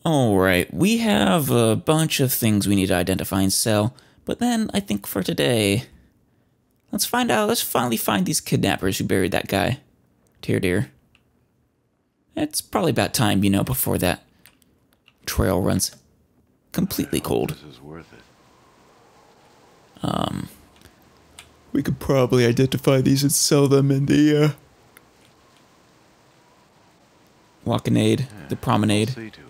Alright, we have a bunch of things we need to identify and sell, but then I think for today, let's finally find these kidnappers who buried that guy. Dear. It's probably about time, before that trail runs completely cold. This is worth it. We could probably identify these and sell them in the, Walkinade, the Promenade. See to it.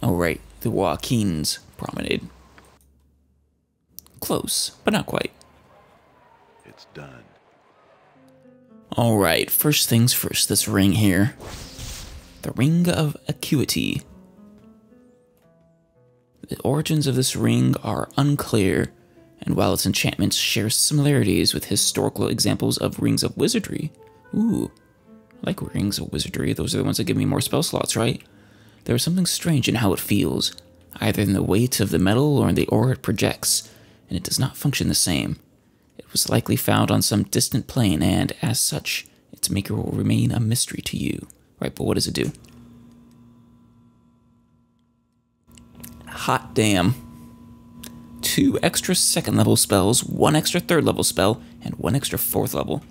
Oh, right, the Joaquin's Promenade. Close, but not quite. It's done. Alright, first things first, this ring here. The Ring of Acuity. The origins of this ring are unclear, and while its enchantments share similarities with historical examples of rings of wizardry. Ooh, I like rings of wizardry, those are the ones that give me more spell slots, right? There is something strange in how it feels, either in the weight of the metal or in the aura it projects, and it does not function the same. It was likely found on some distant plane, and as such, its maker will remain a mystery to you. Right, but what does it do? Hot damn. 2 extra 2nd level spells, 1 extra 3rd level spell, and 1 extra 4th level.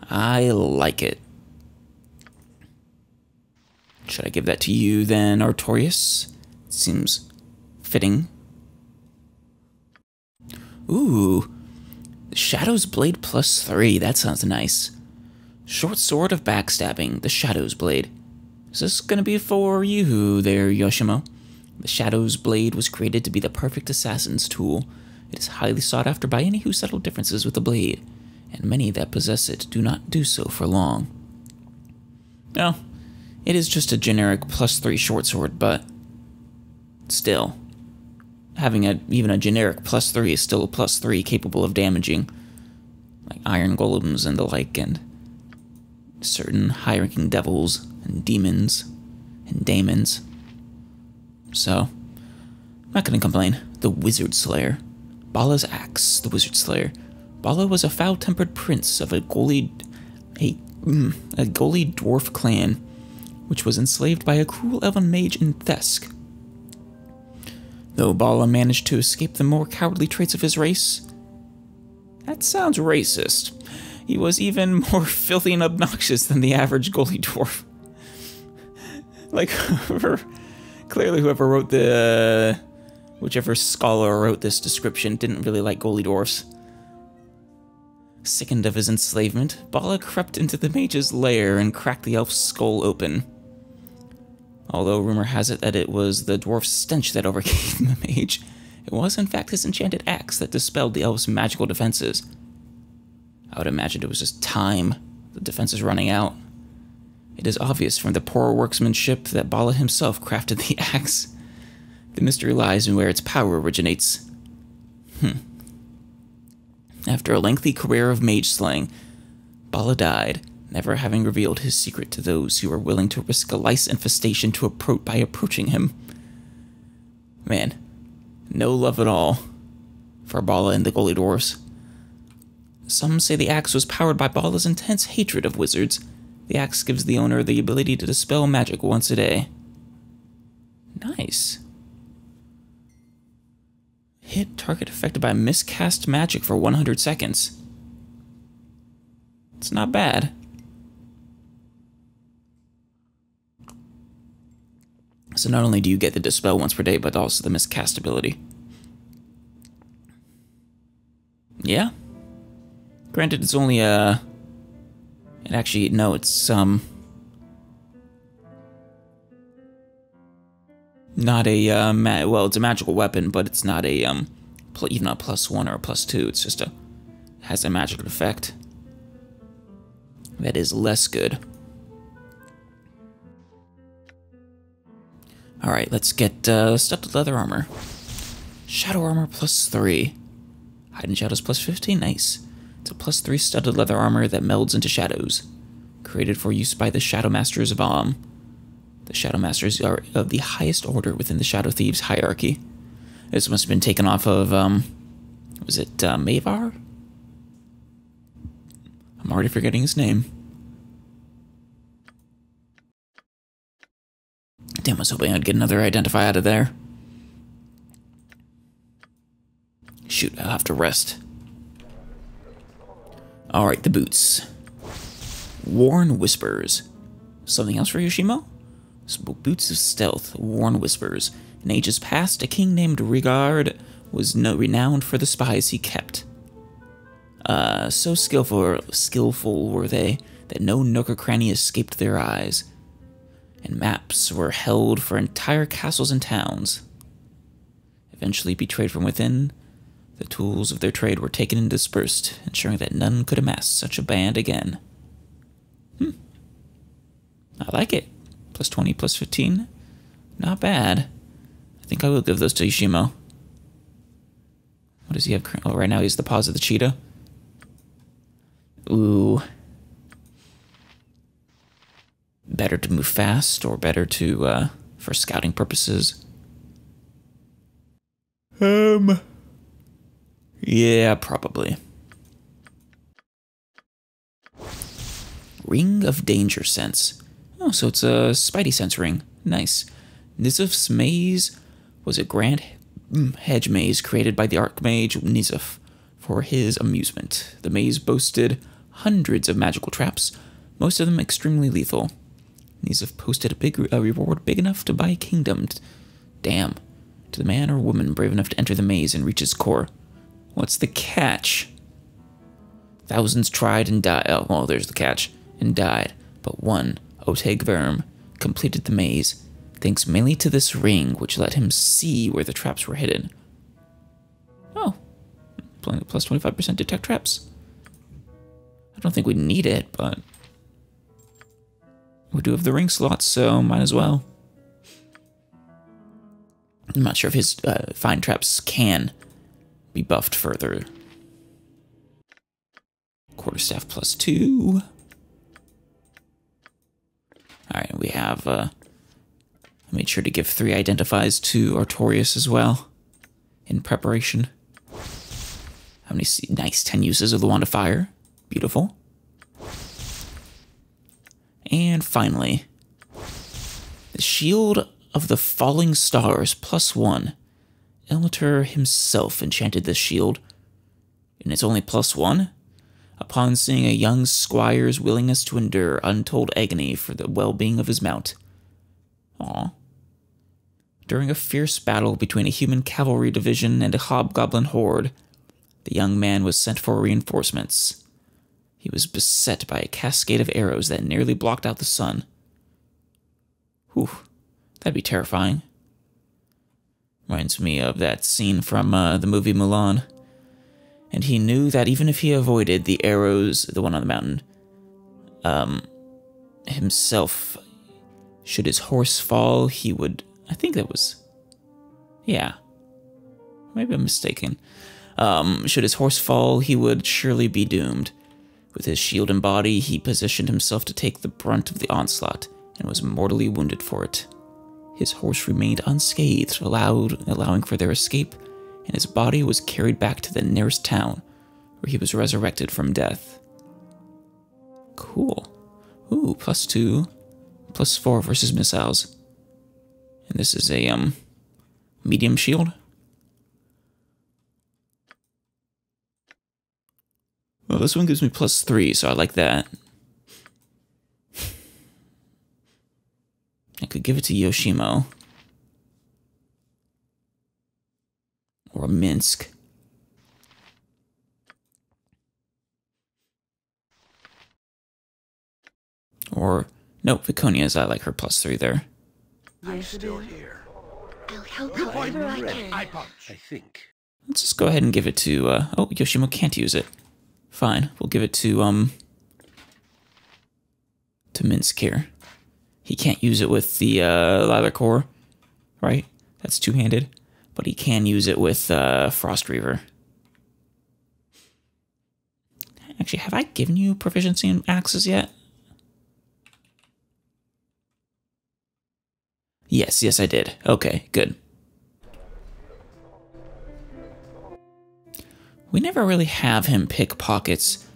I like it. Should I give that to you then, Artorias? Seems fitting. Ooh. Shadow's Blade +3, that sounds nice. Short Sword of Backstabbing, the Shadow's Blade. Is this gonna be for you there, Yoshimo? The Shadow's Blade was created to be the perfect assassin's tool. It is highly sought after by any who settle differences with the blade, and many that possess it do not do so for long. No, it is just a generic +3 short sword, but still, having even a generic +3 is still a +3 capable of damaging, like iron golems and the like, and certain high-ranking devils and demons and daemons. So, I'm not gonna complain. The Wizard Slayer. Bala's Axe, the Wizard Slayer. Bala was a foul-tempered prince of a goalie dwarf clan, which was enslaved by a cruel elven mage in Thesk. Though Bala managed to escape the more cowardly traits of his race, that sounds racist. He was even more filthy and obnoxious than the average goalie dwarf. Like, clearly whoever wrote whichever scholar wrote this description didn't really like goalie dwarfs. Sickened of his enslavement, Bala crept into the mage's lair and cracked the elf's skull open. Although rumor has it that it was the dwarf's stench that overcame the mage, it was in fact his enchanted axe that dispelled the elf's magical defenses. I would imagine it was just time, the defenses running out. It is obvious from the poor workmanship that Bala himself crafted the axe. The mystery lies in where its power originates. After a lengthy career of mage slaying, Bala died, never having revealed his secret to those who were willing to risk a lice infestation by approaching him. Man, no love at all for Bala and the goalie dwarfs. Some say the axe was powered by Bala's intense hatred of wizards. The axe gives the owner the ability to dispel magic once a day. Nice. Hit target affected by miscast magic for 100 seconds. It's not bad. So not only do you get the dispel once per day, but also the miscast ability. Yeah. Granted, it's only a... And actually, no, it's, not a, well, it's a magical weapon, but it's not a, even a +1 or a +2, it's just has a magical effect. That is less good. Alright, let's get, studded leather armor. Shadow armor +3. Hidden shadows +15, nice. It's a +3 studded leather armor that melds into shadows. Created for use by the Shadow Masters of Om. The Shadow Masters are of the highest order within the Shadow Thieves hierarchy. This must have been taken off of, was it, Mavar? I'm already forgetting his name. Damn, I was hoping I'd get another identify out of there. Shoot, I'll have to rest. Alright, the boots. Worn Whispers. Something else for Yoshimo? Boots of Stealth, Worn Whispers. In ages past, a king named Rigard was renowned for the spies he kept. So skillful were they that no nook or cranny escaped their eyes, and maps were held for entire castles and towns. Eventually betrayed from within, the tools of their trade were taken and dispersed, ensuring that none could amass such a band again. I like it. Plus 20, plus 15. Not bad. I think I will give those to Yoshimo. What does he have? Oh, right now he's the paws of the cheetah. Ooh. Better to move fast or better to, for scouting purposes? Yeah, probably. Ring of Danger Sense. Oh, so it's a Spidey Sense ring. Nice. Nizuf's maze was a grand hedge maze created by the Archmage Nizuf for his amusement. The maze boasted hundreds of magical traps, most of them extremely lethal. Nizuf posted a reward big enough to buy a kingdom. Damn. To the man or woman brave enough to enter the maze and reach its core. What's the catch? Thousands tried and died. Oh, well, there's the catch. And died. But one, Oteg Verm, completed the maze, thanks mainly to this ring, which let him see where the traps were hidden. Oh. Plus 25% detect traps. I don't think we need it, but we do have the ring slots, so might as well. I'm not sure if his find traps can be buffed further. Quarterstaff plus 2. Alright, we have, I made sure to give 3 identifies to Artorias as well, in preparation. How many nice 10 uses of the Wand of Fire. Beautiful. And finally, the Shield of the Falling Stars, plus 1. Ilmater himself enchanted this shield, and it's only plus 1? Upon seeing a young squire's willingness to endure untold agony for the well-being of his mount. Aww. During a fierce battle between a human cavalry division and a hobgoblin horde, the young man was sent for reinforcements. He was beset by a cascade of arrows that nearly blocked out the sun. Whew, that'd be terrifying. Reminds me of that scene from the movie Mulan. And he knew that even if he avoided the arrows, the one on the mountain, himself, should his horse fall, he would... I think that was... Yeah. Maybe I'm mistaken. Should his horse fall, he would surely be doomed. With his shield and body, he positioned himself to take the brunt of the onslaught, and was mortally wounded for it. His horse remained unscathed, allowing for their escape, and his body was carried back to the nearest town, where he was resurrected from death. Cool. Ooh, plus 2, plus 4 versus missiles. And this is a, medium shield. Well, this one gives me plus 3, so I like that. I could give it to Yoshimo. Or Minsk. Or, no, Viconia's, I like her plus 3 there. I'm still here. I'll help however I can. I think. Let's just go ahead and give it to, oh, Yoshimo can't use it. Fine, we'll give it to Minsk here. He can't use it with the, Lilar Core, right? That's two-handed. But he can use it with, Frost Reaver. Actually, have I given you proficiency in axes yet? Yes, I did. Okay, good. We never really have him pick pockets.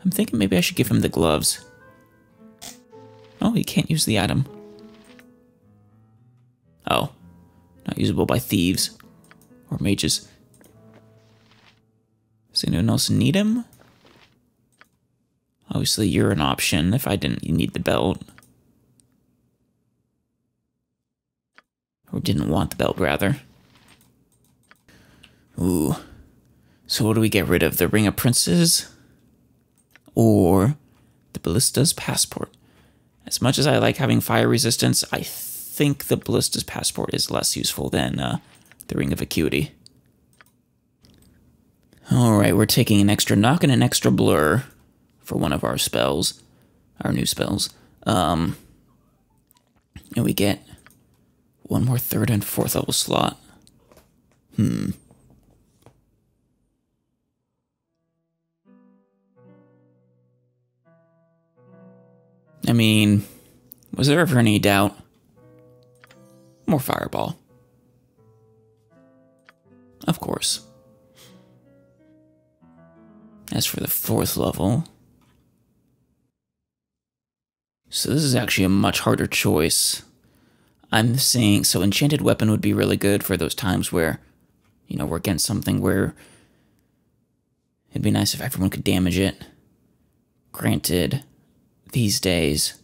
I'm thinking maybe I should give him the gloves. Oh, he can't use the item. Oh, not usable by thieves or mages. Does anyone else need him? Obviously, you're an option if I didn't need the belt. Or didn't want the belt, rather. Ooh. So what do we get rid of? The Ring of Princes? Or the Ballista's Passport? As much as I like having fire resistance, I think the Ballista's Passport is less useful than the Ring of Acuity. Alright, we're taking an extra knock and an extra blur for one of our spells. Our new spells. And we get one more 3rd and 4th level slot. I mean, was there ever any doubt? More Fireball. Of course. As for the 4th level... So this is actually a much harder choice. I'm saying, so Enchanted Weapon would be really good for those times where, you know, we're against something where it'd be nice if everyone could damage it. Granted, these days,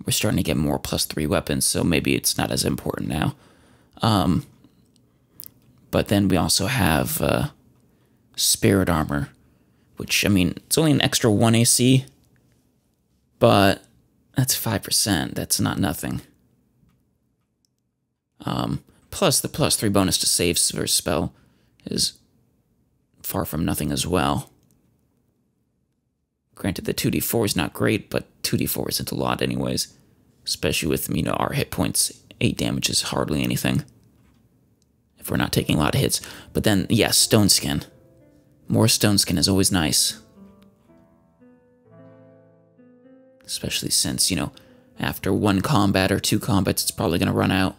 we're starting to get more +3 weapons, so maybe it's not as important now. But then we also have Spirit Armor, which, I mean, it's only an extra 1 AC, but that's 5%. That's not nothing. Plus, the +3 bonus to saves for spell is far from nothing as well. Granted, the 2d4 is not great, but 2d4 isn't a lot anyways. Especially with, you know, our hit points. 8 damage is hardly anything. If we're not taking a lot of hits. But then, yes, Stone Skin. More Stone Skin is always nice. Especially since, you know, after 1 combat or 2 combats, it's probably going to run out.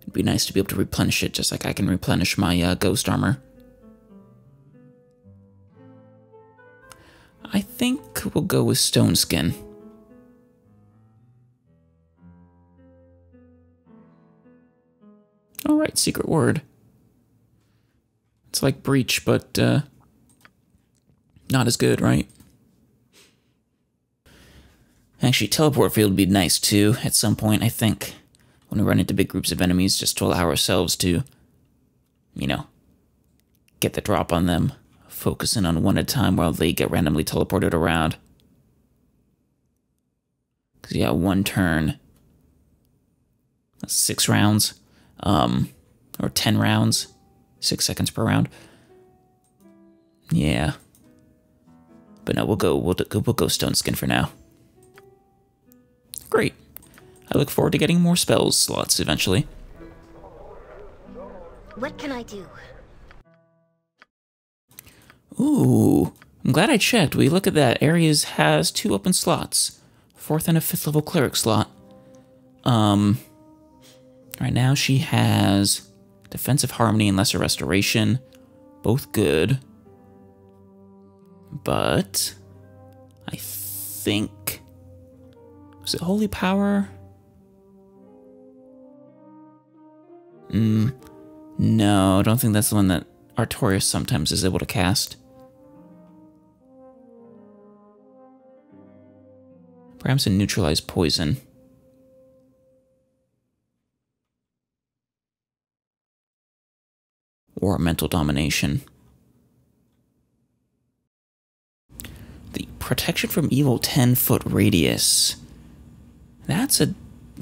It'd be nice to be able to replenish it, just like I can replenish my Ghost Armor. I think we'll go with Stone Skin. Alright, Secret Word. It's like Breach, but not as good, right? Actually, Teleport Field would be nice too, at some point, I think. When we run into big groups of enemies, just to allow ourselves to, you know, get the drop on them. Focusing on one at a time while they get randomly teleported around. Because, yeah, 1 turn. That's 6 rounds. Or 10 rounds. 6 seconds per round. Yeah. But no, we'll go Stone Skin for now. Great. I look forward to getting more spells slots eventually. What can I do? Ooh, I'm glad I checked. We look at that. Ares has 2 open slots. 4th and a 5th level cleric slot. Right now she has Defensive Harmony and Lesser Restoration. Both good. But I think... Was it Holy Power? No, I don't think that's the one that Artorias sometimes is able to cast. Perhaps a Neutralize Poison. Or a Mental Domination. The Protection from Evil 10-foot radius. That's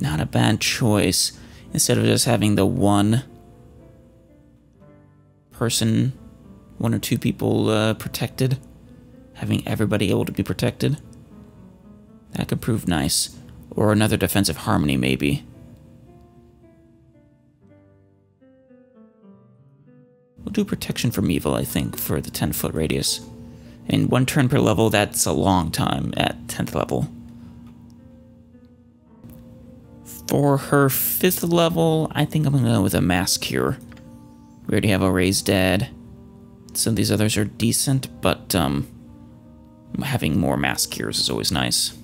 not a bad choice. Instead of just having the one person, 1 or 2 people protected, having everybody able to be protected. That could prove nice. Or another Defensive Harmony, maybe. We'll do Protection from Evil, I think, for the 10-foot radius. And 1 turn per level, that's a long time at 10th level. For her 5th level, I think I'm going to go with a Mass Cure. We already have a Raise Dead. Some of these others are decent, but having more Mass Cures is always nice.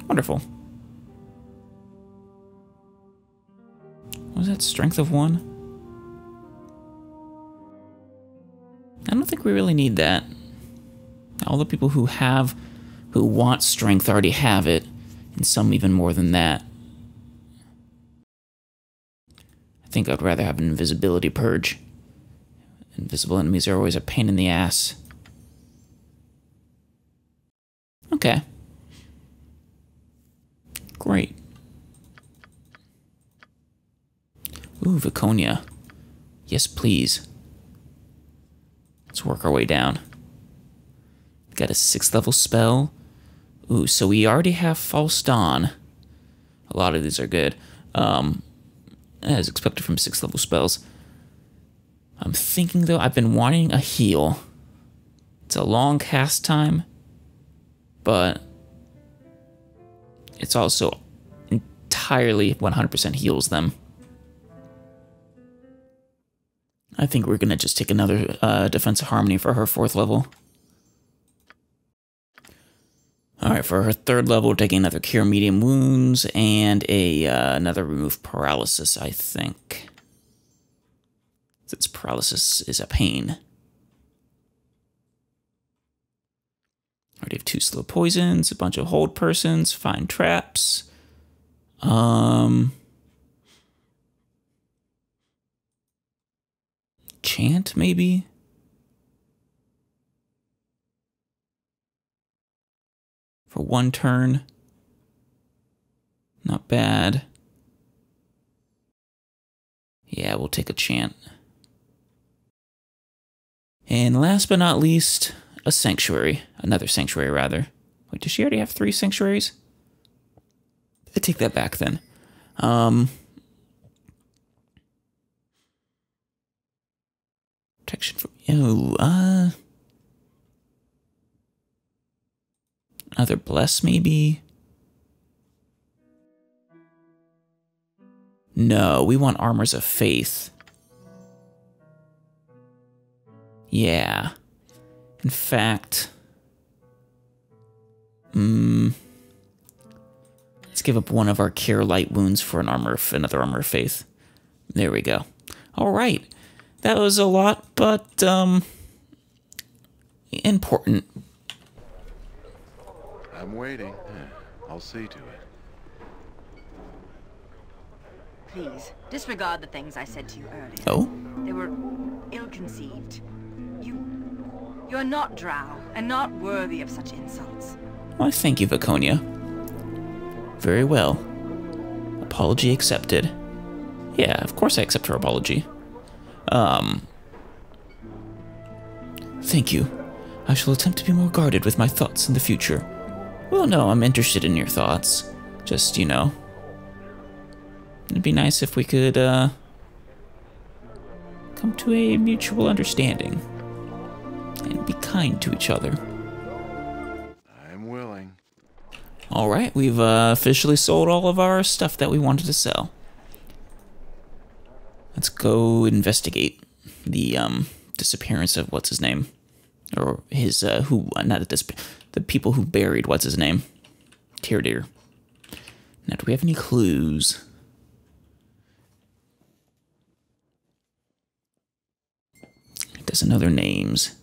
Wonderful. That's strength of 1. I don't think we really need that. All the people who want strength already have it, and some even more than that. I think I'd rather have an invisibility purge. Invisible enemies are always a pain in the ass. Okay. Great. Ooh, Viconia. Yes, please. Let's work our way down. Got a 6th level spell. Ooh, so we already have False Dawn. A lot of these are good. As expected from 6th level spells. I'm thinking, though, I've been wanting a heal. It's a long cast time, but it's also entirely 100% heals them. I think we're going to just take another Defensive Harmony for her 4th level. Alright, for her 3rd level, we're taking another Cure Medium Wounds and another Remove Paralysis, I think. Since paralysis is a pain. Already have 2 slow poisons, a bunch of hold persons, find traps. Chant, maybe? For 1 turn. Not bad. Yeah, we'll take a chant. And last but not least, a sanctuary. Another sanctuary, rather. Wait, does she already have 3 sanctuaries? I take that back, then. Protection from... Oh, another Bless, maybe? No, we want Armors of Faith. Yeah. In fact... let's give up one of our Cure Light Wounds for another Armor of Faith. There we go. Alright. That was a lot, but, important. I'm waiting. I'll see to it. Please, disregard the things I said to you earlier. Oh? They were ill-conceived. You're not drow, and not worthy of such insults. Why, thank you, Viconia. Very well. Apology accepted. Yeah, of course I accept her apology. Thank you. I shall attempt to be more guarded with my thoughts in the future. Well, no, I'm interested in your thoughts. Just, you know. It'd be nice if we could, come to a mutual understanding. And be kind to each other. I'm willing. Alright, we've officially sold all of our stuff that we wanted to sell. Let's go investigate the disappearance of what's his name, or his the people who buried what's his name, Tyrdeer. Now, do we have any clues? It doesn't know their names.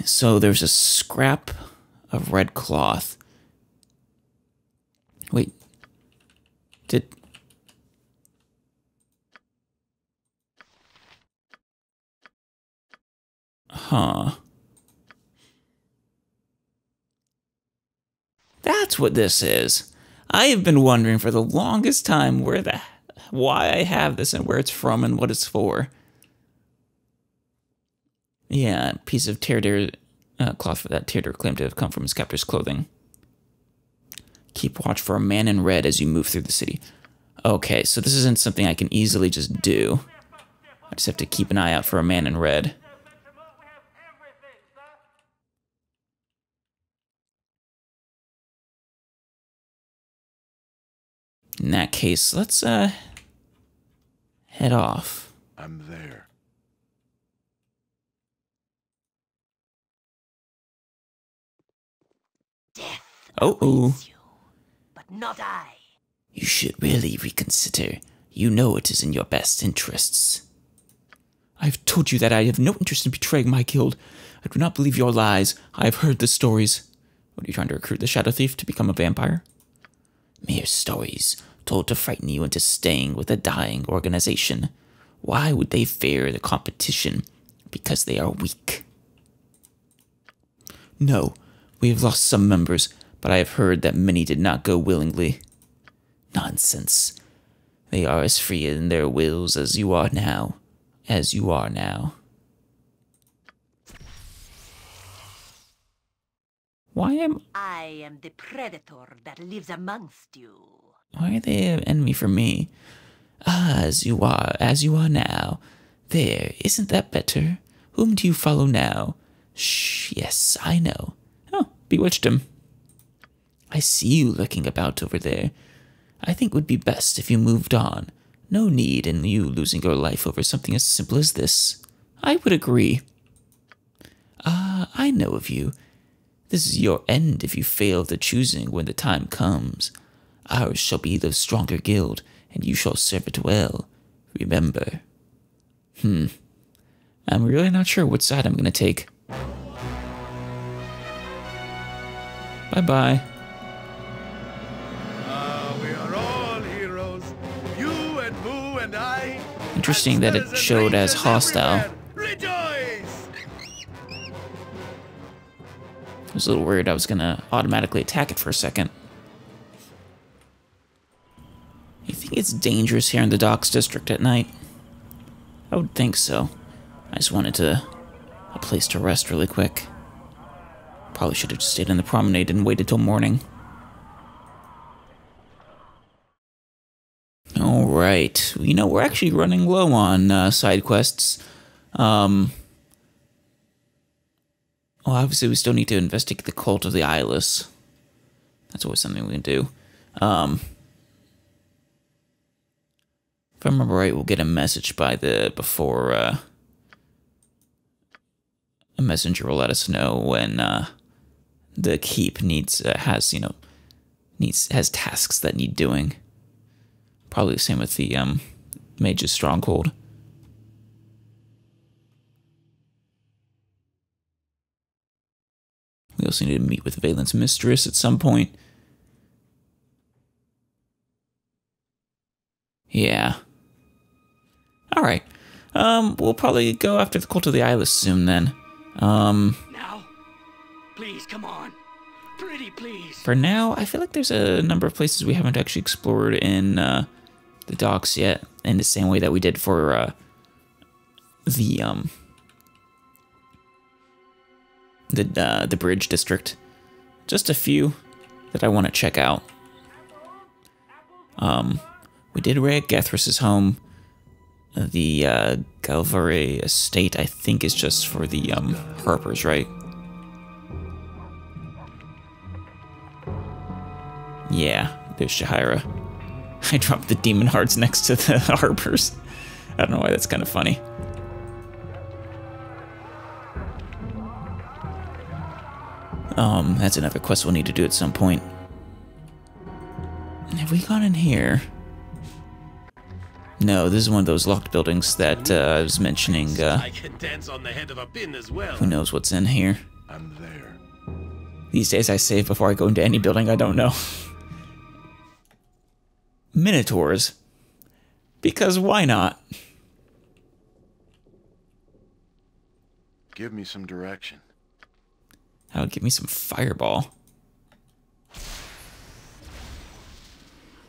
So there's a scrap of red cloth. Wait. Huh. That's what this is. I have been wondering for the longest time why I have this and where it's from and what it's for. Yeah, a piece of Tyrdeer cloth for that Tyrdeer claimed to have come from his captor's clothing. Keep watch for a man in red as you move through the city. Okay, so this isn't something I can easily just do. I just have to keep an eye out for a man in red. In that case, let's head off. I'm there. Oh. You, but not I. You should really reconsider. You know it is in your best interests. I've told you that I have no interest in betraying my guild. I do not believe your lies. I have heard the stories. What, are you trying to recruit the Shadow Thief to become a vampire? Mere stories, told to frighten you into staying with a dying organization. Why would they fear the competition? Because they are weak. No, we have lost some members, but I have heard that many did not go willingly. Nonsense. They are as free in their wills as you are now. As you are now. I am the predator that lives amongst you. Why are they an enemy for me? Ah, as you are now. There, isn't that better? Whom do you follow now? Shh, yes, I know. Oh, bewitched him. I see you lurking about over there. I think it would be best if you moved on. No need in you losing your life over something as simple as this. I would agree. Ah, I know of you. This is your end if you fail the choosing when the time comes. Ours shall be the stronger guild, and you shall serve it well. Remember. I'm really not sure what side I'm gonna take. Bye-bye. We are all heroes. You and Boo and I. Interesting that it showed as hostile. Rejoice! I was a little worried I was gonna automatically attack it for a second. You think it's dangerous here in the Docks District at night? I would think so. I just wanted a place to rest really quick. Probably should have just stayed in the promenade and waited till morning. Alright, you know, we're actually running low on side quests. Well, obviously we still need to investigate the cult of the Eyeless. That's always something we can do. If I remember right, we'll get a message before a messenger will let us know when the keep has tasks that need doing. Probably the same with the mage's stronghold. We also need to meet with Valen's mistress at some point. Yeah. Alright. We'll probably go after the cult of the Eyeless soon then. Now? Please, come on. Pretty please. For now, I feel like there's a number of places we haven't actually explored in the docks yet, in the same way that we did for the bridge district. Just a few that I want to check out. We did raid Gethrus's home. The Galvare estate, I think, is just for the Harpers, right? Yeah, there's Shahira. I dropped the demon hearts next to the Harpers. I don't know why, that's kind of funny. That's another quest we'll need to do at some point. Have we gone in here? No, this is one of those locked buildings that I was mentioning. I can dance on the head of a pin as well. Who knows what's in here? I'm there. These days I save before I go into any building I don't know. Minotaurs. Because why not? Give me some direction. Oh, give me some fireball.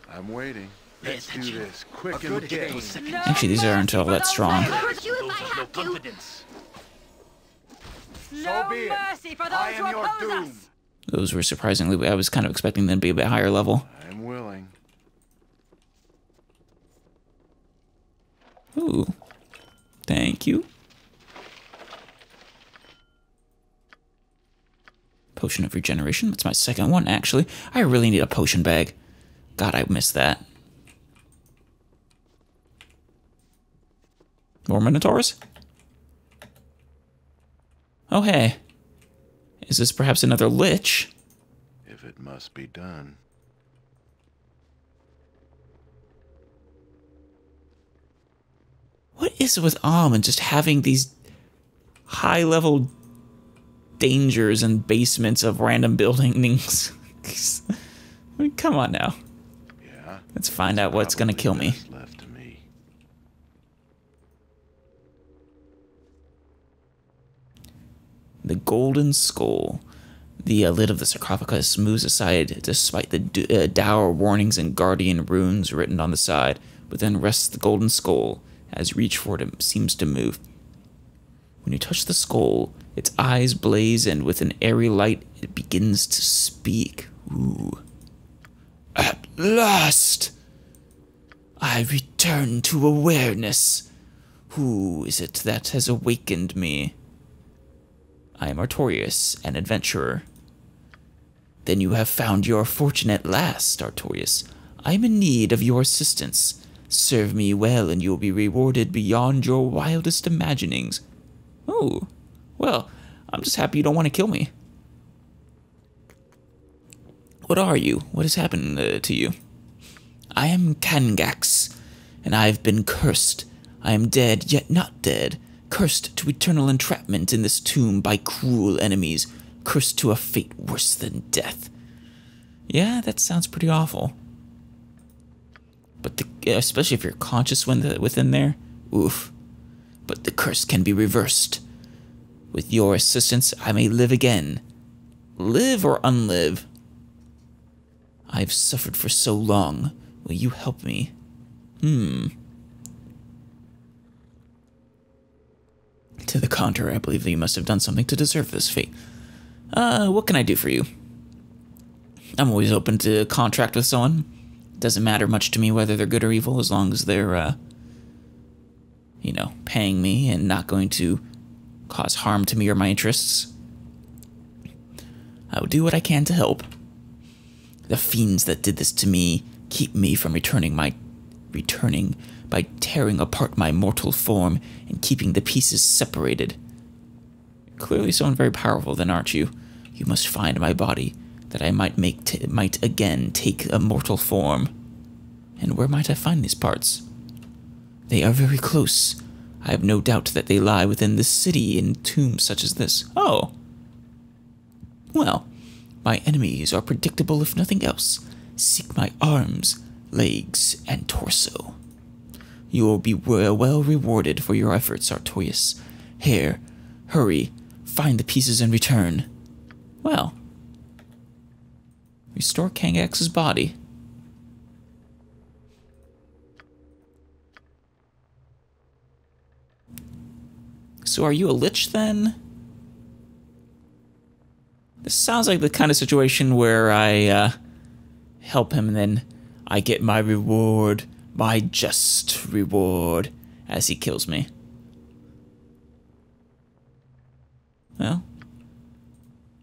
I'm waiting. Let's do this quick A and good get. game. Actually, these aren't all that strong. Hurt you if I No have to. confidence. No be it. mercy for I those am who your oppose doom. us. Those were surprisingly, I was kind of expecting them to be a bit higher level. I'm willing. Ooh. Thank you. Potion of regeneration. That's my second one, actually. I really need a potion bag. God, I missed that. More Minotaurs? Oh, hey. Is this perhaps another Lich? If it must be done. What is it with Almond just having these high-level dangers and basements of random buildings? I mean, come on now. Yeah. Let's find out what's gonna kill me. Left to me. The Golden Skull. The lid of the sarcophagus moves aside despite the dour warnings and guardian runes written on the side. Within rests the Golden Skull, as reach for it seems to move. When you touch the skull, its eyes blaze, and with an airy light, it begins to speak. Ooh. At last! I return to awareness. Who is it that has awakened me? I am Artorius, an adventurer. Then you have found your fortune at last, Artorius. I am in need of your assistance. Serve me well, and you'll be rewarded beyond your wildest imaginings. Oh, well, I'm just happy you don't want to kill me. What are you? What has happened to you? I am Kangax, and I have been cursed. I am dead, yet not dead. Cursed to eternal entrapment in this tomb by cruel enemies. Cursed to a fate worse than death. Yeah, that sounds pretty awful. But especially if you're conscious within there, oof. But the curse can be reversed. With your assistance, I may live again. Live or unlive? I've suffered for so long. Will you help me? To the contrary, I believe that you must have done something to deserve this fate. What can I do for you? I'm always open to contract with someone. Doesn't matter much to me whether they're good or evil, as long as they're, you know, paying me and not going to cause harm to me or my interests. I will do what I can to help. The fiends that did this to me keep me from returning by tearing apart my mortal form and keeping the pieces separated. Clearly someone very powerful then, aren't you? You must find my body, that I might again take a mortal form. And where might I find these parts? They are very close. I have no doubt that they lie within this city in tombs such as this. Oh. Well, my enemies are predictable if nothing else. Seek my arms, legs, and torso. You will be well rewarded for your efforts, Artorius. Here, hurry, find the pieces and return. Well. Restore Kangax's body. So are you a lich then? This sounds like the kind of situation where I help him and then I get my reward, my just reward, as he kills me. Well,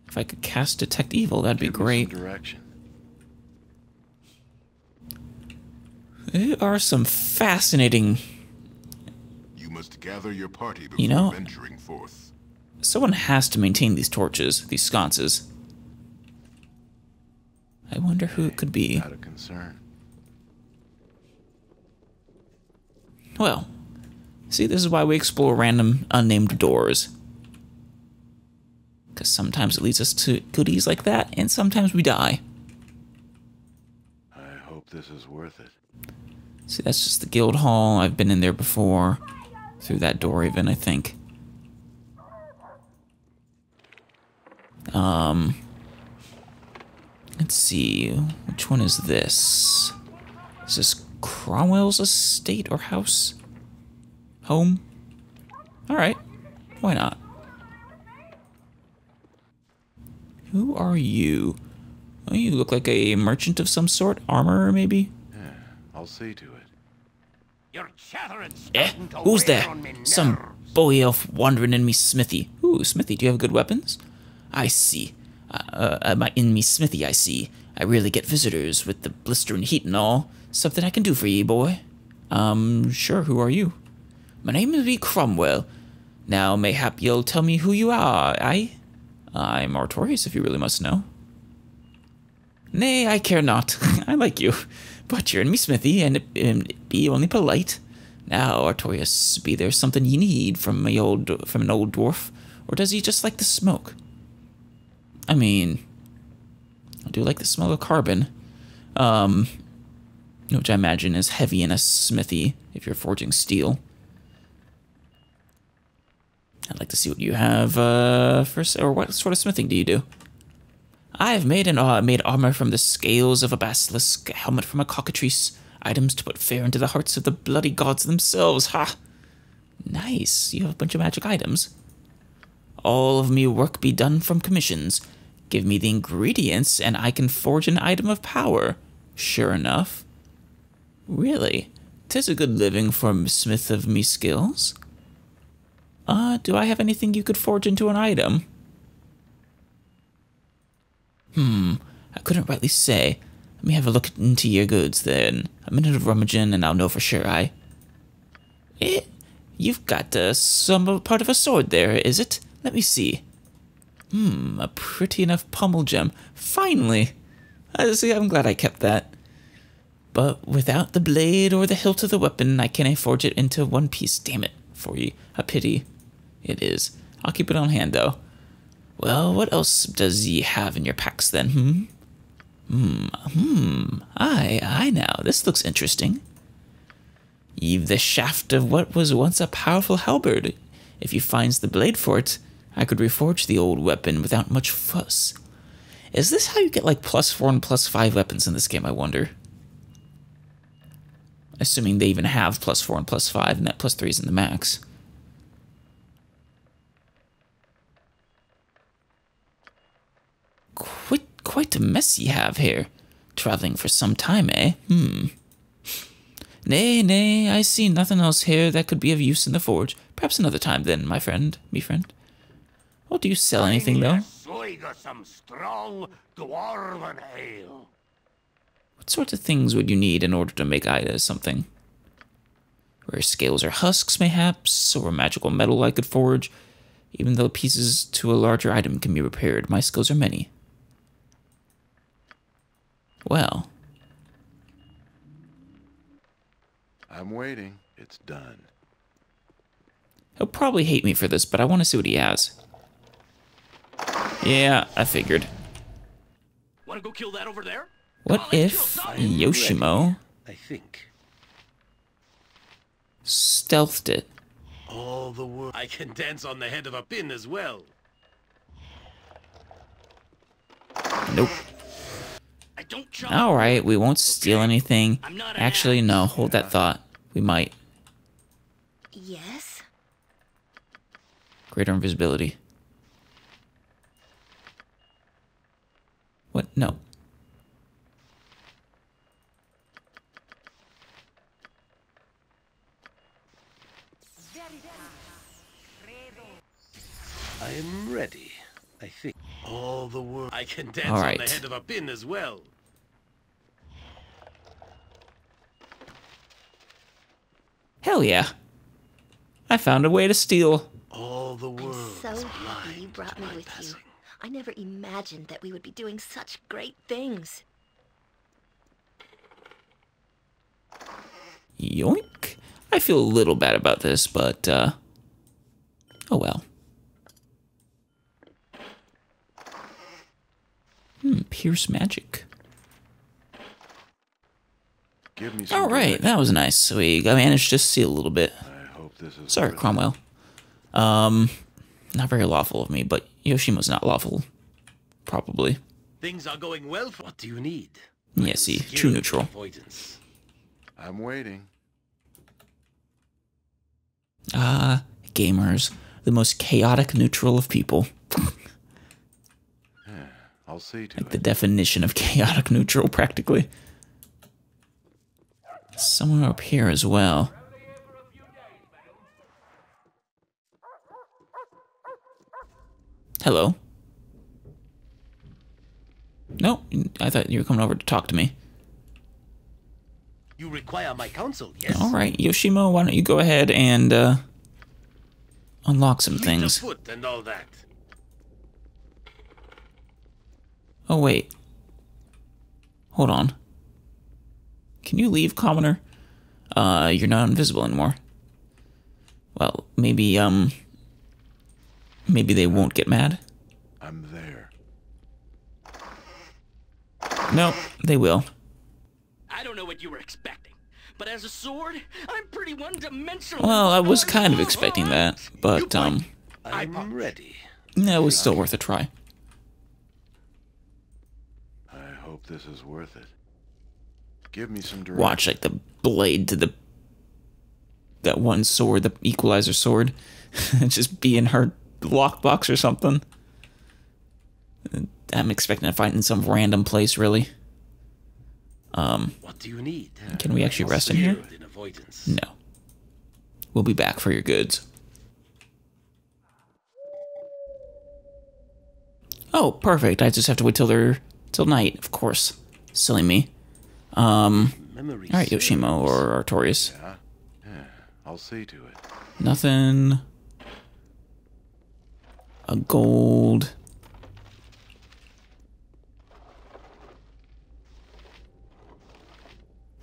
if I could cast Detect Evil, that'd be great. Direction. There are some fascinating... You must gather your party before You know, venturing forth. someone has to maintain these torches, these sconces. I wonder who it could be. Not a concern. Well, see, this is why we explore random, unnamed doors. Because sometimes it leads us to goodies like that, and sometimes we die. I hope this is worth it. See, that's just the guild hall. I've been in there before. Through that door even, I think. Let's see. Which one is this? Is this Cromwell's estate or house? Home? Alright. Why not? Who are you? Oh, you look like a merchant of some sort. Armorer, maybe? Yeah, I'll see to it. You're chattering. Who's there? Some boy elf wandering in me smithy. Ooh, smithy, do you have good weapons? I see. In me smithy, I see. I rarely get visitors with the blistering heat and all. Something I can do for ye, boy? Sure, who are you? My name is Cromwell. Now, mayhap you'll tell me who you are, I'm Artorius, if you really must know. Nay, I care not. I like you. But you're in me smithy, and be only polite. Now, Artorias, be there something ye need from an old dwarf, or does he just like the smoke? I mean, I do like the smell of carbon, which I imagine is heavy in a smithy if you're forging steel. I'd like to see what you have first, or what sort of smithing do you do? I have made armor from the scales of a basilisk, a helmet from a cockatrice, items to put fear into the hearts of the bloody gods themselves. Ha! Nice, you have a bunch of magic items. All of me work be done from commissions. Give me the ingredients, and I can forge an item of power. Sure enough. Really? 'Tis a good living for a smith of me skills. Do I have anything you could forge into an item? I couldn't rightly say. Let me have a look into your goods, then. A minute of rummaging, and I'll know for sure, You've got some part of a sword there, is it? Let me see. A pretty enough pommel gem. Finally! See, I'm glad I kept that. But without the blade or the hilt of the weapon, I can't forge it into one piece. Damn it, for ye. A pity. It is. I'll keep it on hand, though. Well, what else does ye have in your packs, then, Aye, now, this looks interesting. Ye've the shaft of what was once a powerful halberd. If you finds the blade for it, I could reforge the old weapon without much fuss. Is this how you get, like, +4 and +5 weapons in this game, I wonder? Assuming they even have +4 and +5, and that +3 is in the max. Quite a mess ye have here. Traveling for some time, eh? Nay, I see nothing else here that could be of use in the forge. Perhaps another time then, my friend, Oh, do you sell anything, though? Some strong dwarven ale. What sorts of things would you need in order to make something? Rare scales or husks, mayhaps, or magical metal I could forge. Even though pieces to a larger item can be repaired, my skills are many. Well. I'm waiting. It's done. He'll probably hate me for this, but I want to see what he has. Yeah, I figured. Want to go kill that over there? What if Yoshimo I think. stealthed it? All the world. I can dance on the head of a pin as well. Nope. I don't jump. Alright, we won't steal anything. I'm not an Actually, ass. no, hold that thought. We might. Yes? Greater invisibility. What? No. I am ready. I think. All the world. I can dance All on right. the head of a pin as well. Hell yeah. I found a way to steal. All the world. I'm so happy you brought me with you. I never imagined that we would be doing such great things. Yoink. I feel a little bad about this, but, oh well. Pierce magic. Give me some Alright, direction. that was nice. We managed to steal a little bit. I hope this is Sorry, worth it. Cromwell. Not very lawful of me, but Yoshima's not lawful. Probably. Things are going well. What do you need? Yeah, see, true neutral. Avoidance. I'm waiting. Ah, gamers. The most chaotic neutral of people. I'll see to Like the it. definition of chaotic neutral, practically. Somewhere up here as well. Hello. No, I thought you were coming over to talk to me. You require my counsel, yes? Alright, Yoshimo, why don't you go ahead and, unlock some Fleet things. of foot and all that. Oh, wait. Hold on. Can you leave, commoner? You're not invisible anymore. Well, maybe they won't get mad. I'm there. No, they will. I don't know what you were expecting, but as a sword, I'm pretty one-dimensional. Well, I was kind of expecting that, but, I'm ready. no, it was still worth a try. I hope this is worth it. Give me some direction. Watch, like, the blade to that one sword, the equalizer sword, just be in her lockbox or something. I'm expecting to fight in some random place, really. What do you need? Can we actually rest in here? In avoidance. No. We'll be back for your goods. Oh, perfect. I just have to wait till night, of course. Silly me. Alright, Yoshimo or Artorias. Yeah, I'll see to it. Nothing. A gold.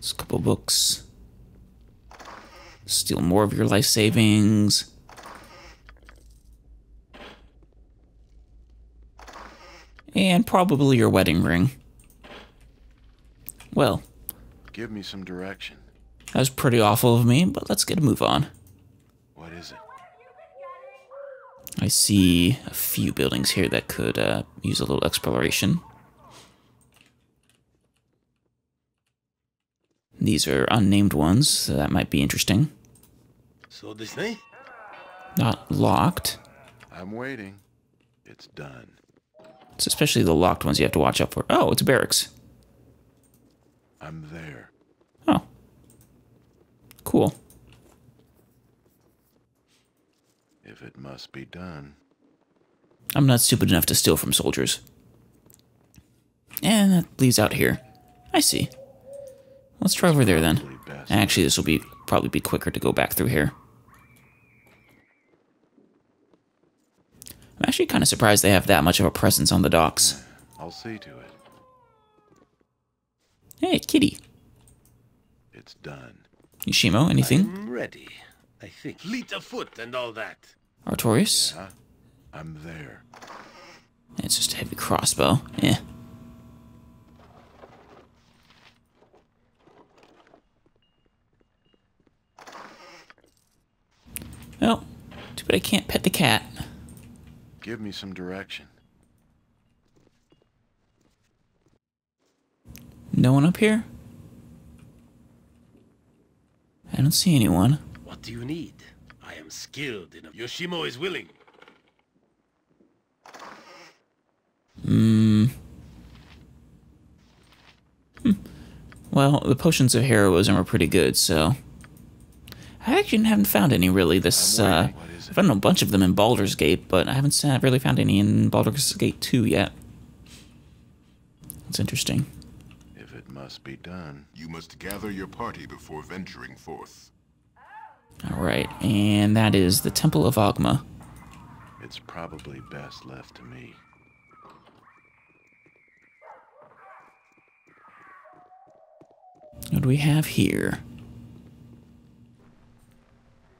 Just a couple books. Steal more of your life savings. And probably your wedding ring. Well. Give me some direction. That was pretty awful of me, but let's get a move on. What is it? I see a few buildings here that could use a little exploration. These are unnamed ones, so that might be interesting. So this night? Not locked. I'm waiting. It's done. It's especially the locked ones you have to watch out for. Oh, it's a barracks. I'm there. Oh. Cool. If it must be done. I'm not stupid enough to steal from soldiers. And that leaves out here. I see. Let's try over there then. Actually, this will probably be quicker to go back through here. I'm actually kind of surprised they have that much of a presence on the docks. I'll see to it. Hey, kitty. It's done. Yoshimo, anything? I'm ready, I think. Fleet of foot and all that. Artorias? Yeah, I'm there. It's just a heavy crossbow. Eh. Well, too bad I can't pet the cat. Give me some direction. No one up here? I don't see anyone. What do you need? I am skilled in. Yoshimo is willing. Well, the potions of heroism are pretty good, so... I actually haven't found any, really, this, I've found a bunch of them in Baldur's Gate, but I haven't really found any in Baldur's Gate 2 yet. That's interesting. If it must be done. You must gather your party before venturing forth. Alright, and that is the Temple of Ogma. It's probably best left to me. What do we have here?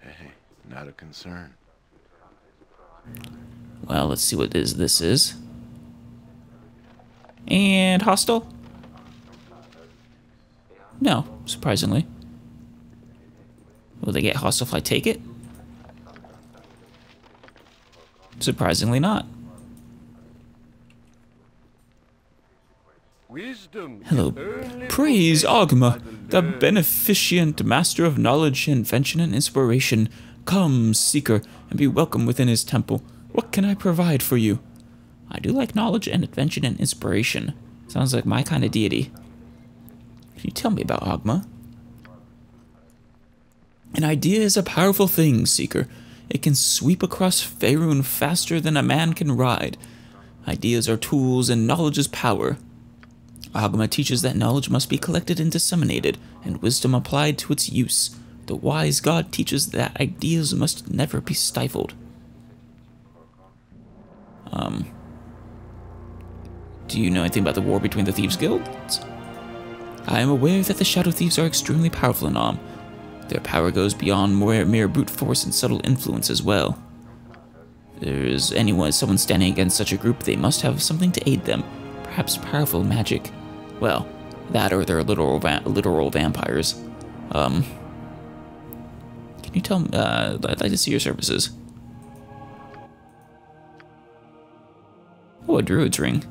Hey, not a concern. Well, let's see what this is. And hostile? No, surprisingly. Will they get hostile if I take it? Surprisingly not. Wisdom. Hello. Praise Ogma, the beneficent master of knowledge, invention, and inspiration. Come, seeker, and be welcome within his temple. What can I provide for you? I do like knowledge and invention and inspiration. Sounds like my kind of deity. Can you tell me about Ogma? An idea is a powerful thing, seeker. It can sweep across Faerun faster than a man can ride. Ideas are tools and knowledge is power. Ogma teaches that knowledge must be collected and disseminated, and wisdom applied to its use. The wise god teaches that ideas must never be stifled. Do you know anything about the war between the Thieves Guilds? I am aware that the Shadow Thieves are extremely powerful in Om. Their power goes beyond mere brute force and subtle influence as well. If there is someone standing against such a group, they must have something to aid them. Perhaps powerful magic. Well, that or they're literal vampires. Can you tell me, I'd like to see your services. Oh, a druid's ring.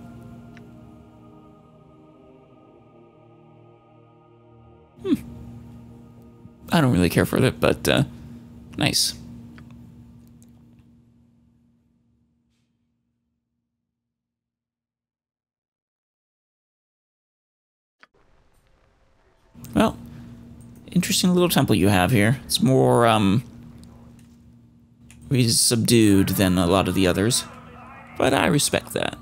I don't really care for it, but, nice. Well, interesting little temple you have here. It's more, subdued than a lot of the others, but I respect that.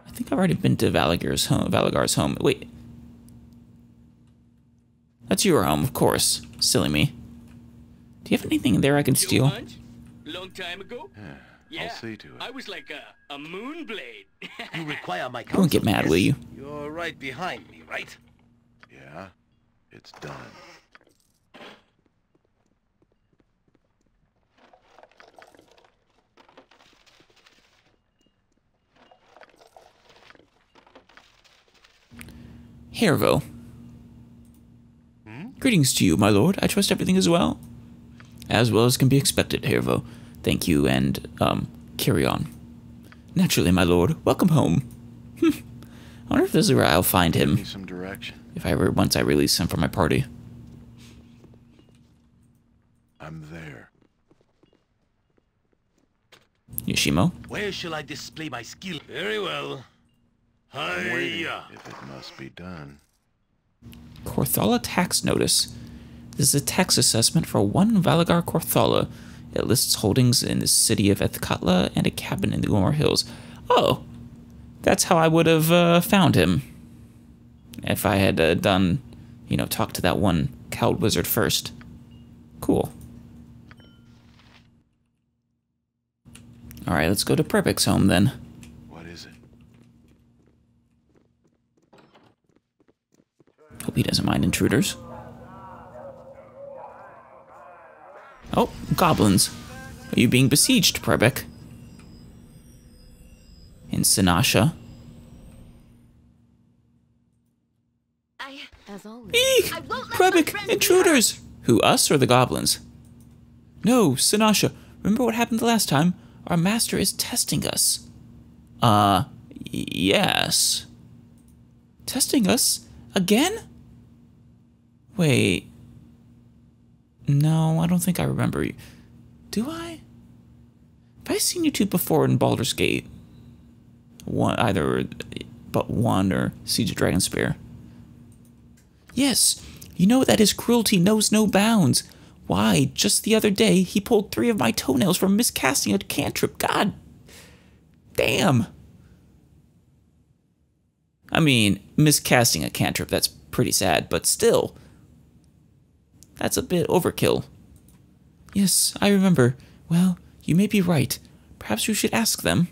I think I've already been to Valagar's home. Wait. That's your home, of course. Silly me. Do you have anything in there I can steal? Long time ago? Yeah, I'll see to it. I was like a moon blade. You require my counsel. Don't get mad, will you? You're right behind me, right? Yeah, it's done. Hervo. Greetings to you, my lord. I trust everything is well. As well as can be expected, Hervo. Thank you, and, carry on. Naturally, my lord. Welcome home. I wonder if this is where I'll find him. Give me some direction. Once I release him from my party. I'm there. Yoshimo? Where shall I display my skill? Very well. I'm waiting, Hiya. if it must be done. Korthala tax notice. This is a tax assessment for 1 Valagar Korthala. It lists holdings in the city of Ethkatla and a cabin in the Gormar Hills. Oh, that's how I would have found him. If I had talked to that one cowed wizard first. Cool. Alright, let's go to Prebek's home then. What is it? Hope he doesn't mind intruders. Oh, goblins. Are you being besieged, Prebek? In Sinasha. As always. Eek! Prebek! Intruders! Who, us or the goblins? No, Sinasha. Remember what happened the last time? Our master is testing us. Yes. Testing us? Again? Wait. No, I don't think I remember you. Do I? Have I seen you two before in Baldur's Gate? Either but one or Siege of Dragonspear. Yes, you know that his cruelty knows no bounds. Why, just the other day, he pulled 3 of my toenails from miscasting a cantrip. God damn. I mean, miscasting a cantrip, that's pretty sad, but still. That's a bit overkill. Yes, I remember. Well, you may be right. Perhaps we should ask them.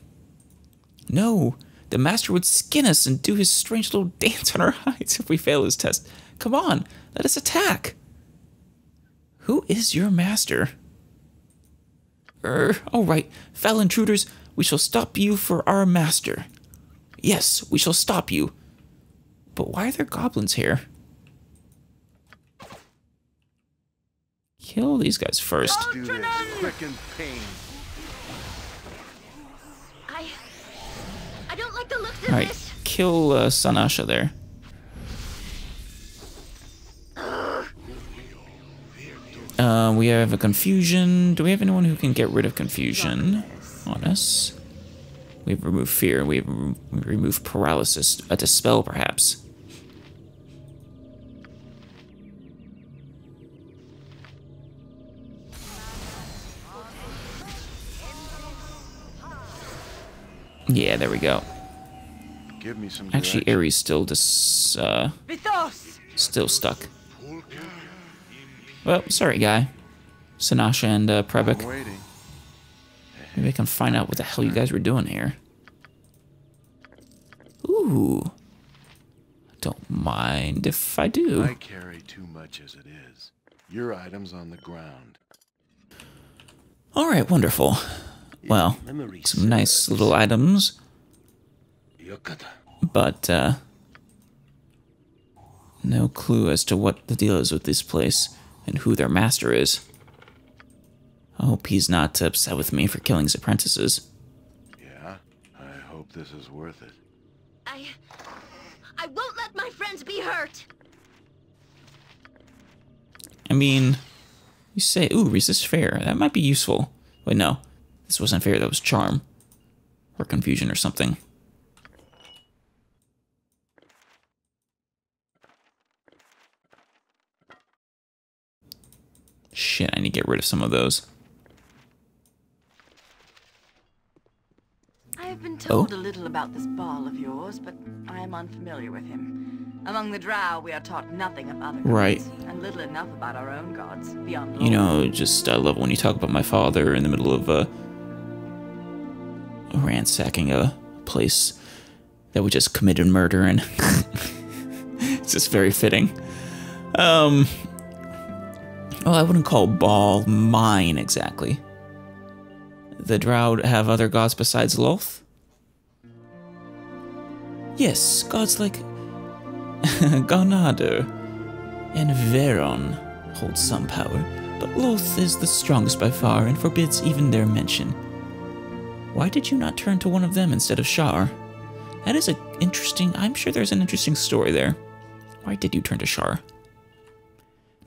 No, the master would skin us and do his strange little dance on our hides if we fail his test. Come on, let us attack. Who is your master? All right, foul intruders, we shall stop you for our master. Yes, we shall stop you. But why are there goblins here? Kill these guys first. Do this quick and pain. I don't like the looks of All right, this. kill Sinasha there. We have a confusion. Do we have anyone who can get rid of confusion on us? We've removed fear. We've removed paralysis. A dispel, perhaps. Yeah, there we go. Give me some Actually, direction. Ares still stuck. Well, sorry, guy. Sinasha and Prebek. I'm waiting. Maybe I can find out what the hell you guys were doing here. Ooh. Don't mind if I do. I carry too much as it is. Your item's on the ground. Alright, wonderful. Well, some nice little items. But, no clue as to what the deal is with this place and who their master is. I hope he's not upset with me for killing his apprentices. Yeah? I hope this is worth it. I won't let my friends be hurt! I mean, you say, ooh, resist fear. That might be useful. Wait, no. This wasn't fear, that was charm. Or confusion or something. Shit, I need to get rid of some of those. I have been told a little about this ball of yours, but I am unfamiliar with him. Among the Drow, we are taught nothing of other gods, right, and little enough about our own gods, beyond lore. You know, just I love when you talk about my father in the middle of ransacking a place that we just committed murder in. It's just very fitting. Well, I wouldn't call Ball mine exactly. The Drow have other gods besides Loth? Yes, gods like Garnader and Veron hold some power, but Loth is the strongest by far and forbids even their mention. Why did you not turn to one of them instead of Shar? That is I'm sure there's an interesting story there. Why did you turn to Shar?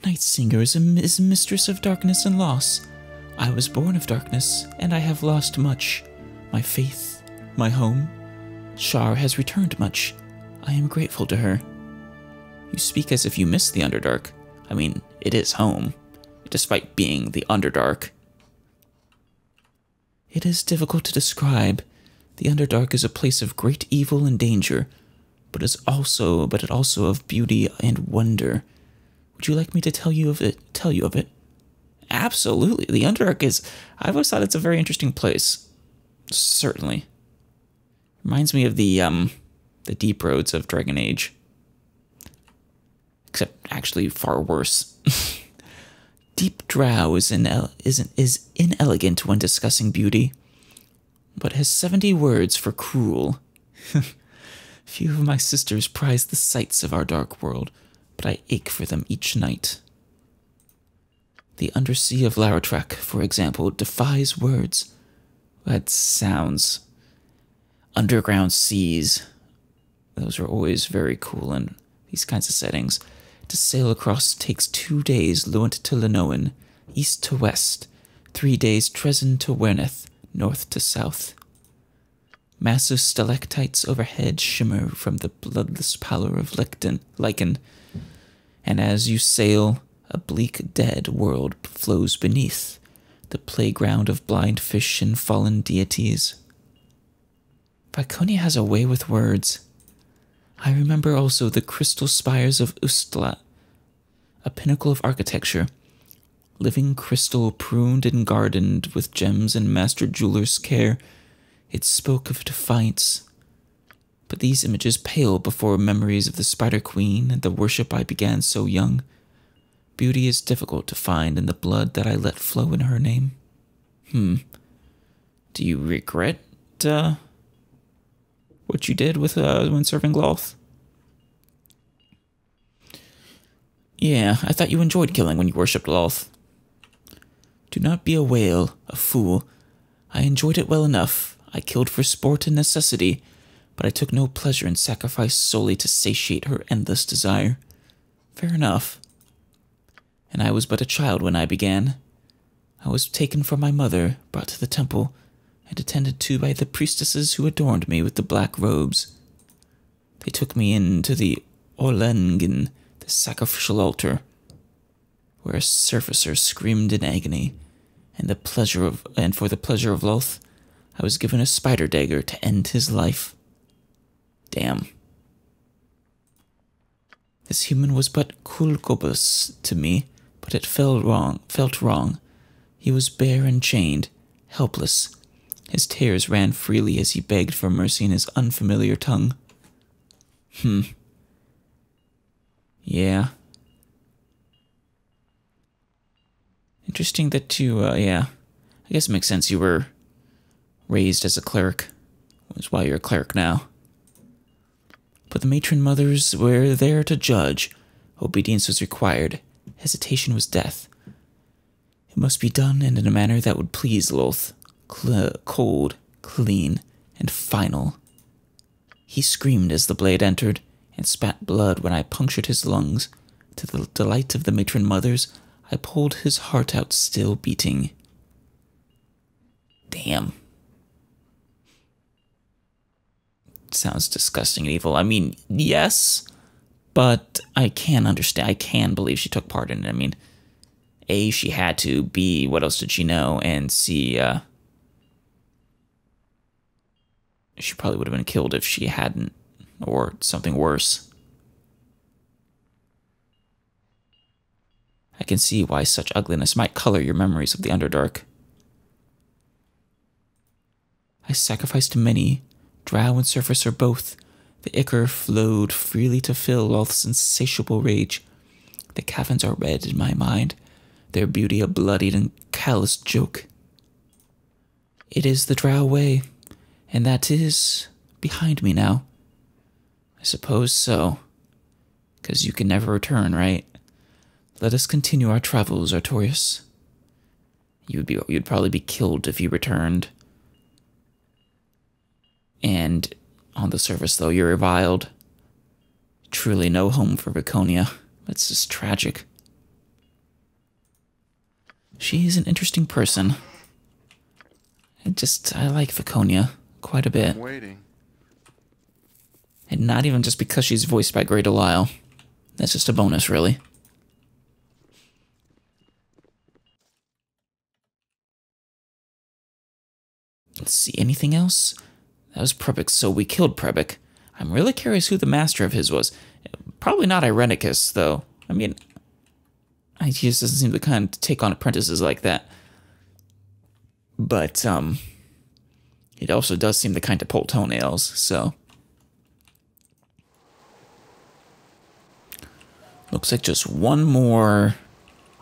Nightsinger is a mistress of darkness and loss. I was born of darkness, and I have lost much. My faith, my home. Shar has returned much. I am grateful to her. You speak as if you miss the Underdark. I mean, it is home, despite being the Underdark. It is difficult to describe. The Underdark is a place of great evil and danger, but it also of beauty and wonder. Would you like me to tell you of it? Absolutely. The Underdark is... I've always thought it's a very interesting place. Certainly. Reminds me of the deep roads of Dragon Age. Except actually far worse. Deep Drow is inelegant when discussing beauty, but has 70 words for cruel. Few of my sisters prize the sights of our dark world, but I ache for them each night. The undersea of Larotrak, for example, defies words. That sounds... Underground seas. Those are always very cool in these kinds of settings. To sail across takes 2 days Luant to Lenoan, east to west, 3 days Trezin to Werneth, north to south. Massive stalactites overhead shimmer from the bloodless pallor of lichen, and as you sail, a bleak dead world flows beneath, the playground of blind fish and fallen deities. Viconia has a way with words. I remember also the crystal spires of Ustla, a pinnacle of architecture. Living crystal pruned and gardened with gems and master jeweler's care, it spoke of defiance. But these images pale before memories of the Spider Queen and the worship I began so young. Beauty is difficult to find in the blood that I let flow in her name. Do you regret, what you did with, when serving Loth? Yeah, I thought you enjoyed killing when you worshipped Loth. Do not be a whale, a fool. I enjoyed it well enough. I killed for sport and necessity, but I took no pleasure in sacrifice solely to satiate her endless desire. Fair enough. And I was but a child when I began. I was taken from my mother, brought to the temple, and attended to by the priestesses who adorned me with the black robes. They took me into the Orlengen, the sacrificial altar, where a surfacer screamed in agony, and for the pleasure of Loth, I was given a spider dagger to end his life. Damn. This human was but Kulkobus to me, but it felt wrong. He was bare and chained, helpless. His tears ran freely as he begged for mercy in his unfamiliar tongue. Yeah. Interesting that you, yeah. I guess it makes sense you were raised as a cleric. That's why you're a cleric now. But the matron mothers were there to judge. Obedience was required. Hesitation was death. It must be done in a manner that would please Loth. Cold, clean, and final. He screamed as the blade entered, and spat blood when I punctured his lungs. To the delight of the matron mothers, I pulled his heart out, still beating. Damn. Sounds disgusting and evil. I mean, yes, but I can understand. I can believe she took part in it. I mean, A, she had to. B, what else did she know? And C, she probably would have been killed if she hadn't, or something worse. I can see why such ugliness might color your memories of the Underdark. I sacrificed many, drow and surfacer both. The ichor flowed freely to fill Loth's insatiable rage. The caverns are red in my mind, their beauty a bloodied and calloused joke. It is the drow way, and that is behind me now. I suppose so, 'cause you can never return, right? Let us continue our travels, Artorius. You'd probably be killed if you returned. And on the surface, though, you're reviled. Truly no home for Viconia. It's just tragic. She is an interesting person. I like Viconia quite a bit. I'm waiting. And not even just because she's voiced by Grey Delisle. That's just a bonus, really. Let's see, anything else? That was Prebik, so we killed Prebik. I'm really curious who the master of his was. Probably not Irenicus, though. I mean, he just doesn't seem to kind of take on apprentices like that. But, it also does seem to kind of pull toenails, so. Looks like just one more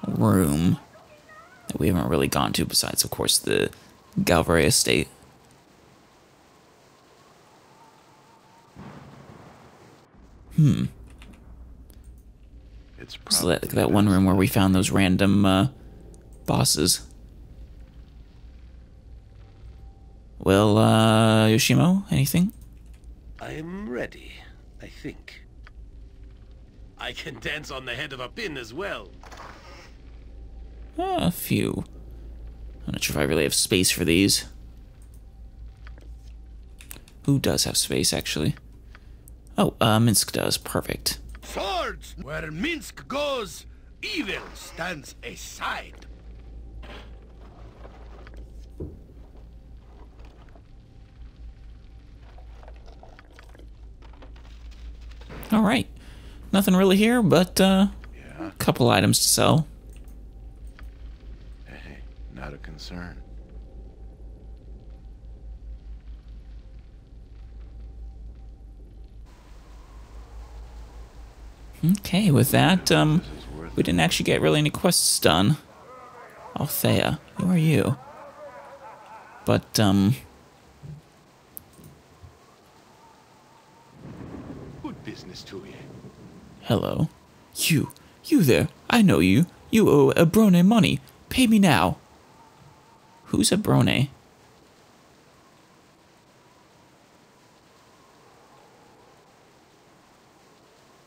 room that we haven't really gone to, besides, of course, the Galvary estate. It's So that one room where we found those random bosses. Well, Yoshimo, anything? I'm ready, I think. I can dance on the head of a pin as well. A few. I'm not sure if I really have space for these. Who does have space, actually? Oh, Minsk does. Perfect. Swords! Where Minsk goes, evil stands aside. All right. Nothing really here, but a couple items to sell. Hey, not a concern. Okay, with that, we didn't actually get really any quests done. Althea, who are you? But, Good business to you. hello. You there, I know you. You owe Abrone money. Pay me now. Who's Abrone?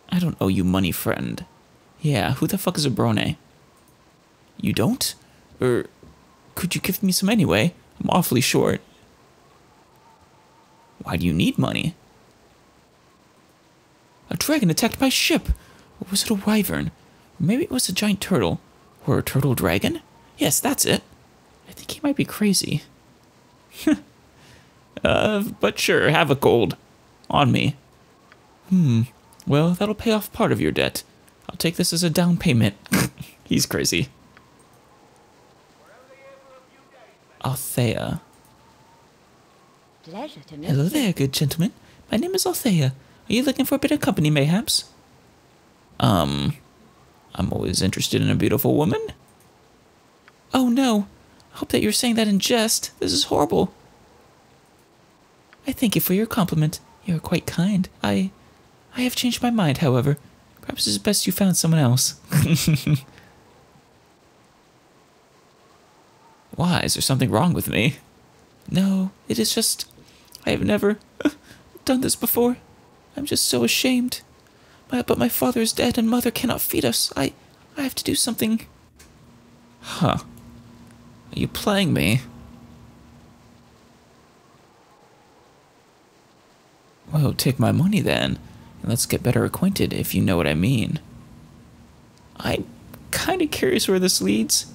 I don't owe you money, friend. Yeah, who the fuck is Abrone? You don't? Or could you give me some anyway? I'm awfully short. Why do you need money? A dragon attacked my ship. Or was it a wyvern? Or maybe it was a giant turtle. Or a turtle dragon? Yes, that's it. I think he might be crazy. But sure, have a gold. On me. Well, that'll pay off part of your debt. I'll take this as a down payment. He's crazy. Althea. Pleasure to meet Hello you. there, good gentleman. My name is Althea. Are you looking for a bit of company, mayhaps? I'm always interested in a beautiful woman. Oh no, I hope that you're saying that in jest. This is horrible. I thank you for your compliment. You are quite kind. I have changed my mind, however. Perhaps it's best you found someone else. Why? Is there something wrong with me? No, it is just... I have never done this before. I'm just so ashamed. But my father is dead and mother cannot feed us. I have to do something. Huh. Are you playing me? Well, take my money then, and let's get better acquainted, if you know what I mean. I'm kinda curious where this leads.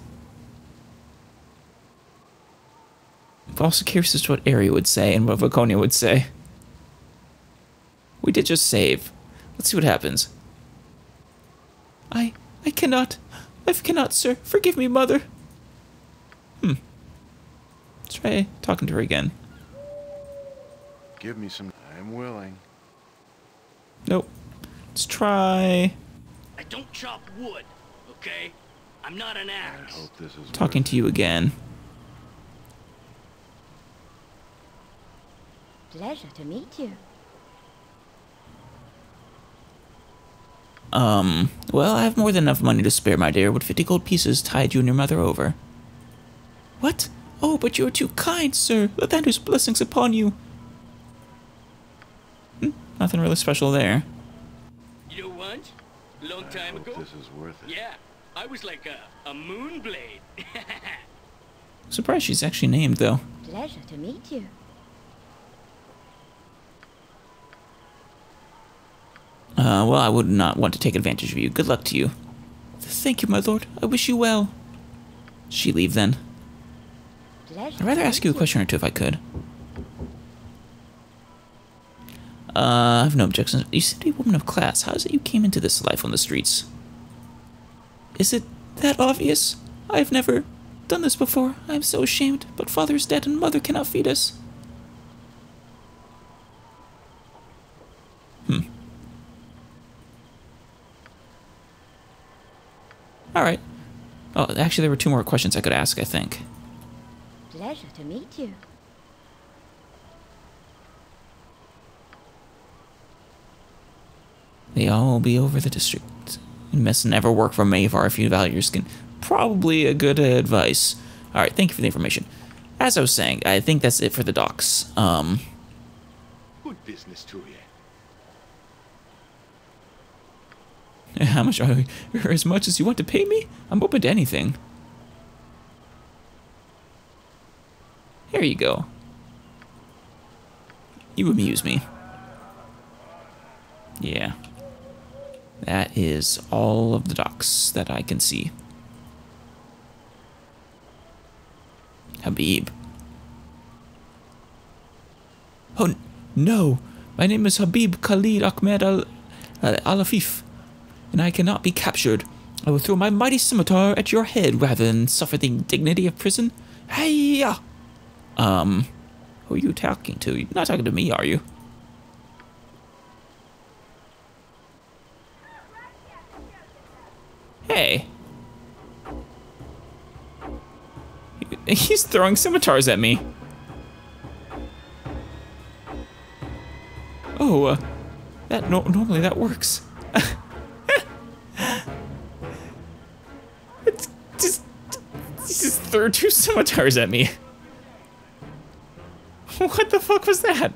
I'm also curious as to what Ari would say and what Vaconia would say. We did just save. Let's see what happens. I cannot. I cannot, sir. Forgive me, mother. Let's try talking to her again. Give me some... I'm willing. Nope. Let's try... I don't chop wood, okay? I'm not an I axe. hope this is Talking to you again. Pleasure to meet you. Well, I have more than enough money to spare, my dear. Would 50 gold pieces tide you and your mother over? What? Oh, but you are too kind, sir. Lathander's blessings upon you. Nothing really special there. You know what? Long time I hope ago? this is worth it. Yeah, I was like a moon blade. Surprised she's actually named, though. Pleasure to meet you. Well, I would not want to take advantage of you. Good luck to you. Thank you, my lord. I wish you well. She leave, then? I'd rather ask you a question or two if I could. I have no objections. You seem to be a woman of class. How is it you came into this life on the streets? Is it that obvious? I've never done this before. I am so ashamed, but father is dead and mother cannot feed us. Alright. Oh, actually, there were two more questions I could ask, I think. Pleasure to meet you. They all be over the district. You must never work for Mavar if you value your skin. Probably a good advice. Alright, thank you for the information. As I was saying, I think that's it for the docks. Good business to you. How much are as much as you want to pay me? I'm open to anything. Here you go. You amuse me. Yeah. That is all of the docks that I can see. Habib. Oh, no. My name is Habib Khalid Ahmed Al-Afif, and I cannot be captured. I will throw my mighty scimitar at your head rather than suffer the indignity of prison. Hey-ya! Who are you talking to? You're not talking to me, are you? Hey. He's throwing scimitars at me. Oh, normally that works. He just threw two scimitars at me. What the fuck was that?